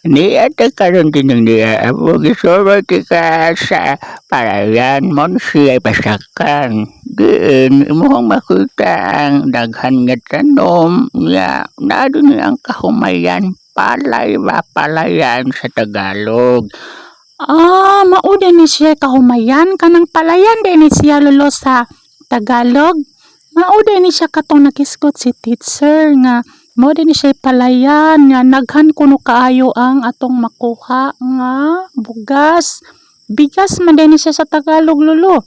Niya ta karon kining niya amo gisuro ti ka sa palayan mon siya pasakan. Diin imong makita ang daghan nga tanom nga naa dinhi ang kahumayan palay ba palayan sa Tagalog. Mao ni siya kahumayan kanang palayan ni siya lolo sa Tagalog. Mao ni siya katong nakisgot si teacher nga mao ni siya palayan nga naghan kuno kaayo ang atong makuha nga bugas. Bigas man ni siya sa Tagalog lolo.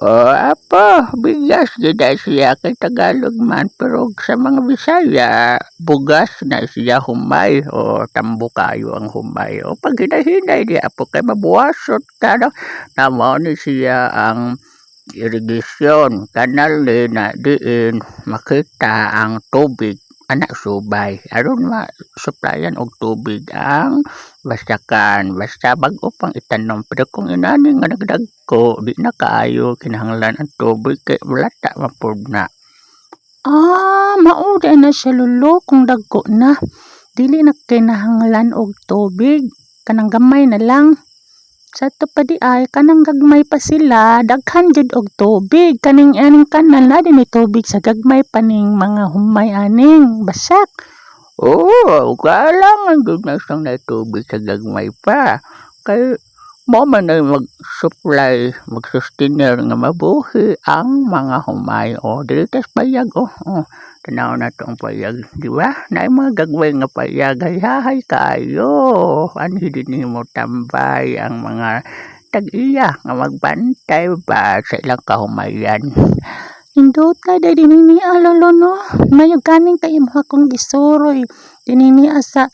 Apo, bigas gid siya kay Tagalog man pero sa mga Bisaya bugas na siya humay o tambo kayo ang humay o pag hinahinay di apo kay mabuwasot ka no na mao ni siya ang irigasyon kanal na diin makita ang tubig anak subay aron ma-supplyan og tubig ang basakan basta bag-o pang itanom pero kung inani nga nagdagko di na kaayo kinahanglan ang tubig kay walata man pud na. Mao na siya lolo kung dagko na. Dili na kinahanglan og tubig. Kanang gamay na lang. Sa to pa di ay kanang gagmay pa sila daghan jud og tubig kaning aning kanal na dinhi tubig sa gagmay pa ning mga humay aning basak. Kailangan gud na siyang na tubig sa gagmay pa kay mao man na mag-supply mag-sustainer nga mabuhi ang mga humay o dili tas payag tanaw na to ang payag di ba naay mga gagmay nga payag hay kaayo anhi dinhi mo tambay ang mga tag-iya nga magbantay ba sa ilang kahumayan. Nindot ka day dinhi lolo no. Mayog kaning kay imong akong gisuroy. Dinhi sa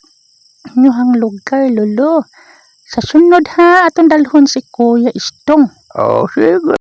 inyong lugar lolo. Sa sunod ha atong dalhon si Kuya Istong. Sige.